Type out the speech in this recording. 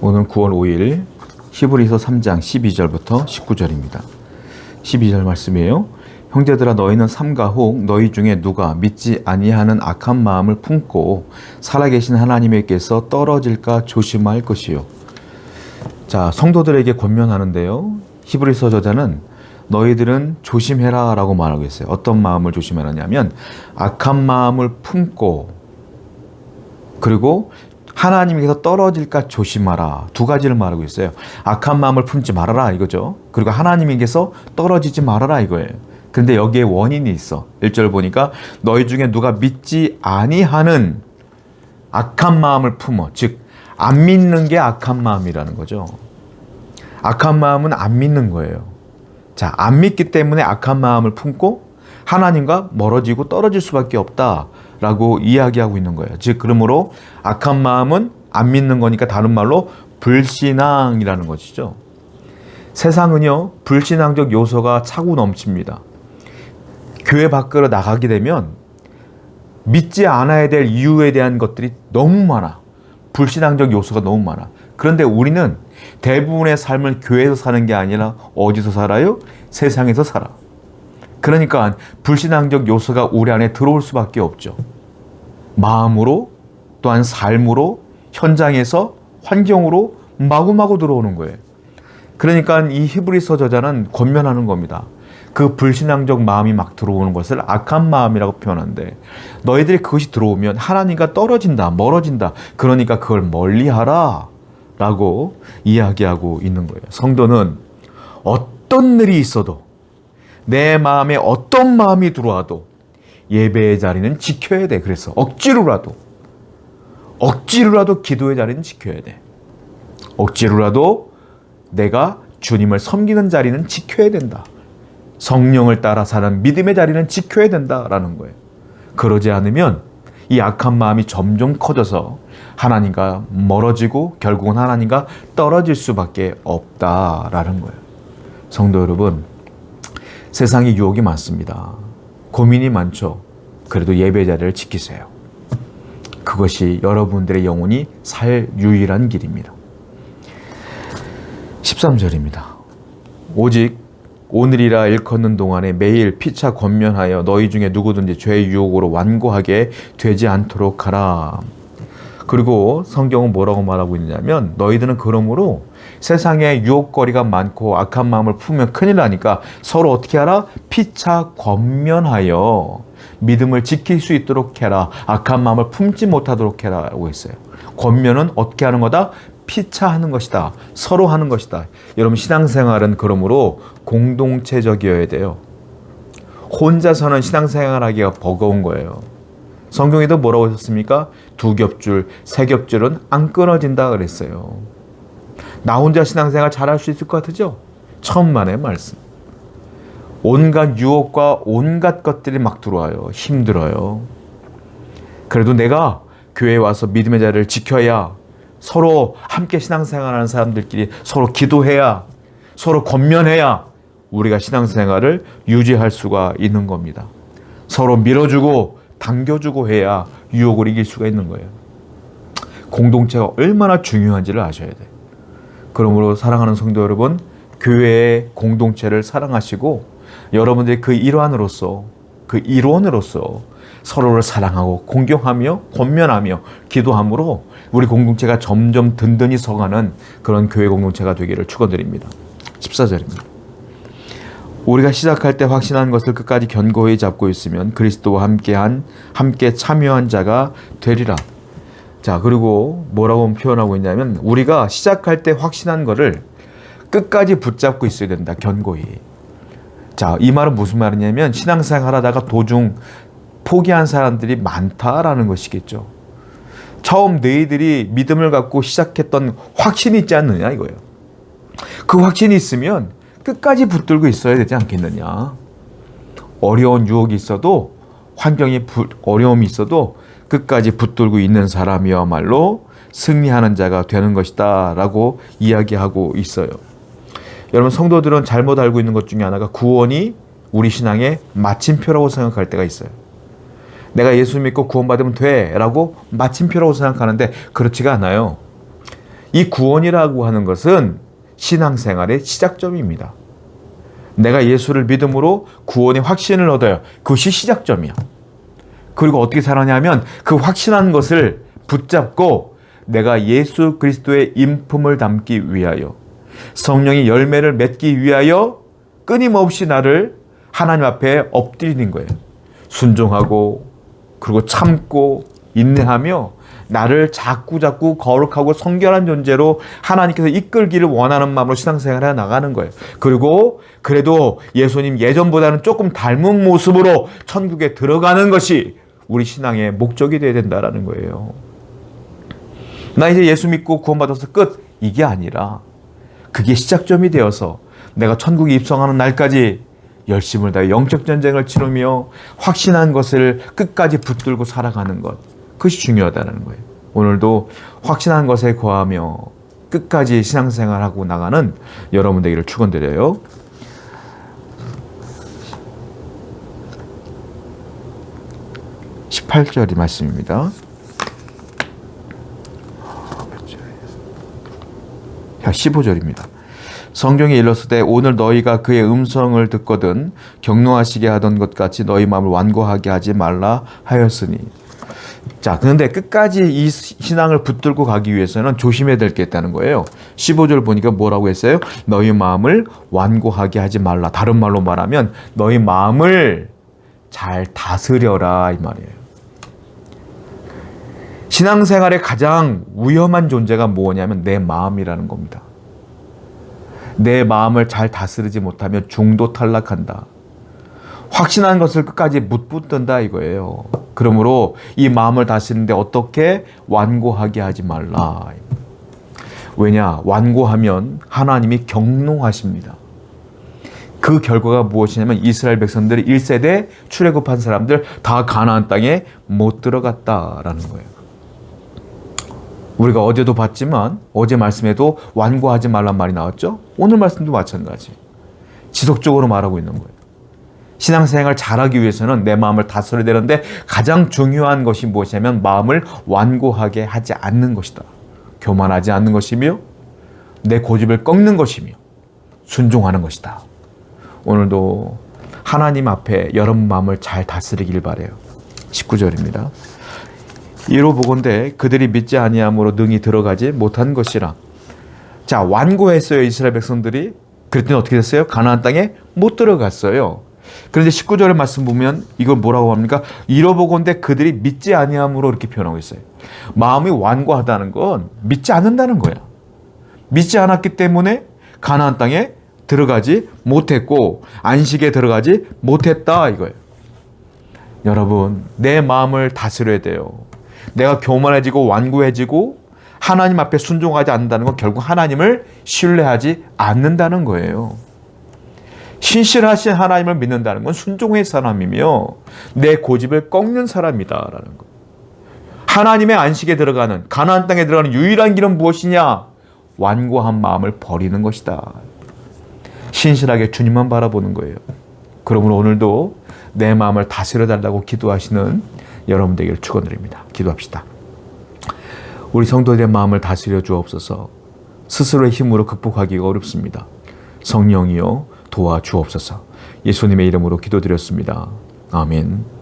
오늘 9월 5일 히브리서 3장 12절부터 19절입니다. 12절 말씀이에요. 형제들아 너희는 삼가 혹 너희 중에 누가 믿지 아니하는 악한 마음을 품고 살아계신 하나님께서 떨어질까 조심할 것이요. 자, 성도들에게 권면하는데요. 히브리서 저자는 너희들은 조심해라 라고 말하고 있어요. 어떤 마음을 조심하느냐면 악한 마음을 품고 그리고 하나님께서 떨어질까 조심하라. 두 가지를 말하고 있어요. 악한 마음을 품지 말아라 이거죠. 그리고 하나님께서 떨어지지 말아라 이거예요. 그런데 여기에 원인이 있어. 1절 보니까 너희 중에 누가 믿지 아니하는 악한 마음을 품어. 즉 안 믿는 게 악한 마음이라는 거죠. 악한 마음은 안 믿는 거예요. 자, 안 믿기 때문에 악한 마음을 품고 하나님과 멀어지고 떨어질 수밖에 없다라고 이야기하고 있는 거예요. 즉 그러므로 악한 마음은 안 믿는 거니까 다른 말로 불신앙이라는 것이죠. 세상은요, 불신앙적 요소가 차고 넘칩니다. 교회 밖으로 나가게 되면 믿지 않아야 될 이유에 대한 것들이 너무 많아. 불신앙적 요소가 너무 많아. 그런데 우리는 대부분의 삶을 교회에서 사는 게 아니라 어디서 살아요? 세상에서 살아. 그러니까 불신앙적 요소가 우리 안에 들어올 수밖에 없죠. 마음으로 또한 삶으로 현장에서 환경으로 마구마구 들어오는 거예요. 그러니까 이 히브리서 저자는 권면하는 겁니다. 그 불신앙적 마음이 막 들어오는 것을 악한 마음이라고 표현하는데 너희들이 그것이 들어오면 하나님과 떨어진다, 멀어진다. 그러니까 그걸 멀리하라 라고 이야기하고 있는 거예요. 성도는 어떤 일이 있어도 내 마음에 어떤 마음이 들어와도 예배의 자리는 지켜야 돼. 그래서 억지로라도 기도의 자리는 지켜야 돼. 억지로라도 내가 주님을 섬기는 자리는 지켜야 된다. 성령을 따라 사는 믿음의 자리는 지켜야 된다라는 거예요. 그러지 않으면 이 악한 마음이 점점 커져서 하나님과 멀어지고 결국은 하나님과 떨어질 수밖에 없다라는 거예요. 성도 여러분, 세상에 유혹이 많습니다. 고민이 많죠. 그래도 예배 자리를 지키세요. 그것이 여러분들의 영혼이 살 유일한 길입니다. 13절입니다. 오직 오늘이라 일컫는 동안에 매일 피차 권면하여 너희 중에 누구든지 죄의 유혹으로 완고하게 되지 않도록 하라. 그리고 성경은 뭐라고 말하고 있냐면 너희들은 그러므로 세상에 유혹거리가 많고 악한 마음을 품으면 큰일 나니까 서로 어떻게 하라? 피차 권면하여 믿음을 지킬 수 있도록 해라. 악한 마음을 품지 못하도록 해라 라고 했어요. 권면은 어떻게 하는 거다? 피차하는 것이다. 서로 하는 것이다. 여러분 신앙생활은 그러므로 공동체적이어야 돼요. 혼자서는 신앙생활하기가 버거운 거예요. 성경에도 뭐라고 하셨습니까? 두 겹줄, 세 겹줄은 안 끊어진다 그랬어요. 나 혼자 신앙생활 잘할 수 있을 것 같으죠? 천만의 말씀. 온갖 유혹과 온갖 것들이 막 들어와요. 힘들어요. 그래도 내가 교회에 와서 믿음의 자리를 지켜야 서로 함께 신앙생활하는 사람들끼리 서로 기도해야 서로 권면해야 우리가 신앙생활을 유지할 수가 있는 겁니다. 서로 밀어주고 당겨주고 해야 유혹을 이길 수가 있는 거예요. 공동체가 얼마나 중요한지를 아셔야 돼요. 그러므로 사랑하는 성도 여러분, 교회의 공동체를 사랑하시고 여러분들이 그 일환으로서 그 일원으로서 서로를 사랑하고 공경하며 권면하며 기도함으로 우리 공동체가 점점 든든히 서가는 그런 교회 공동체가 되기를 축원드립니다. 14절입니다. 우리가 시작할 때 확신한 것을 끝까지 견고히 잡고 있으면 그리스도와 함께 참여한 자가 되리라. 자, 그리고 뭐라고 표현하고 있냐면 우리가 시작할 때 확신한 것을 끝까지 붙잡고 있어야 된다. 견고히. 자, 이 말은 무슨 말이냐면 신앙생활 하다가 도중 포기한 사람들이 많다라는 것이겠죠. 처음 너희들이 믿음을 갖고 시작했던 확신이 있지 않느냐 이거예요. 그 확신이 있으면 끝까지 붙들고 있어야 되지 않겠느냐. 어려운 유혹이 있어도 환경에 어려움이 있어도 끝까지 붙들고 있는 사람이야말로 승리하는 자가 되는 것이다 라고 이야기하고 있어요. 여러분 성도들은 잘못 알고 있는 것 중에 하나가 구원이 우리 신앙의 마침표라고 생각할 때가 있어요. 내가 예수 믿고 구원받으면 돼 라고 마침표라고 생각하는데 그렇지가 않아요. 이 구원이라고 하는 것은 신앙생활의 시작점입니다. 내가 예수를 믿음으로 구원의 확신을 얻어요. 그것이 시작점이야. 그리고 어떻게 살아냐면 그 확신한 것을 붙잡고 내가 예수 그리스도의 인품을 담기 위하여 성령의 열매를 맺기 위하여 끊임없이 나를 하나님 앞에 엎드리는 거예요. 순종하고 그리고 참고 인내하며 나를 자꾸 거룩하고 성결한 존재로 하나님께서 이끌기를 원하는 마음으로 신앙생활을 해 나가는 거예요. 그리고 그래도 예수님 예전보다는 조금 닮은 모습으로 천국에 들어가는 것이 우리 신앙의 목적이 되어야 된다는 거예요. 나 이제 예수 믿고 구원받아서 끝, 이게 아니라 그게 시작점이 되어서 내가 천국에 입성하는 날까지 열심을 다해 영적 전쟁을 치르며 확신한 것을 끝까지 붙들고 살아가는 것, 그것이 중요하다는 거예요. 오늘도 확신한 것에 거하며 끝까지 신앙생활하고 나가는 여러분 되기를 축원드려요. 18절의 말씀입니다. 15절입니다. 성경에 일렀으되 오늘 너희가 그의 음성을 듣거든 경노하시게 하던 것 같이 너희 마음을 완고하게 하지 말라 하였으니. 자, 그런데 끝까지 이 신앙을 붙들고 가기 위해서는 조심해야 될 게 있다는 거예요. 15절 보니까 뭐라고 했어요? 너희 마음을 완고하게 하지 말라. 다른 말로 말하면 너희 마음을 잘 다스려라 이 말이에요. 신앙생활의 가장 위험한 존재가 뭐냐면 내 마음이라는 겁니다. 내 마음을 잘 다스리지 못하면 중도 탈락한다. 확신한 것을 끝까지 못 붙든다 이거예요. 그러므로 이 마음을 다스리는데 어떻게 완고하게 하지 말라. 왜냐? 완고하면 하나님이 경노하십니다. 그 결과가 무엇이냐면 이스라엘 백성들이 1세대 출애굽한 사람들 다 가나안 땅에 못 들어갔다라는 거예요. 우리가 어제도 봤지만 어제 말씀에도 완고하지 말란 말이 나왔죠. 오늘 말씀도 마찬가지. 지속적으로 말하고 있는 거예요. 신앙생활 잘하기 위해서는 내 마음을 다스려야 되는데 가장 중요한 것이 무엇이냐면 마음을 완고하게 하지 않는 것이다. 교만하지 않는 것이며 내 고집을 꺾는 것이며 순종하는 것이다. 오늘도 하나님 앞에 여러분 마음을 잘 다스리길 바라요. 19절입니다. 이로 보건대 그들이 믿지 아니함으로 능히 들어가지 못한 것이라. 자, 완고했어요. 이스라엘 백성들이. 그랬더니 어떻게 됐어요? 가나안 땅에 못 들어갔어요. 그런데 19절의 말씀 보면 이걸 뭐라고 합니까? 이로 보건대 그들이 믿지 아니함으로 이렇게 표현하고 있어요. 마음이 완고하다는 건 믿지 않는다는 거야. 믿지 않았기 때문에 가나안 땅에 들어가지 못했고 안식에 들어가지 못했다 이거예요. 여러분, 내 마음을 다스려야 돼요. 내가 교만해지고 완고해지고 하나님 앞에 순종하지 않는다는 건 결국 하나님을 신뢰하지 않는다는 거예요. 신실하신 하나님을 믿는다는 건 순종의 사람이며 내 고집을 꺾는 사람이다라는 거. 하나님의 안식에 들어가는 가나안 땅에 들어가는 유일한 길은 무엇이냐? 완고한 마음을 버리는 것이다. 신실하게 주님만 바라보는 거예요. 그러므로 오늘도 내 마음을 다스려 달라고 기도하시는 여러분 되기를 축원드립니다. 기도합시다. 우리 성도들의 마음을 다스려 주옵소서. 스스로의 힘으로 극복하기가 어렵습니다. 성령이여 도와주옵소서. 예수님의 이름으로 기도드렸습니다. 아멘.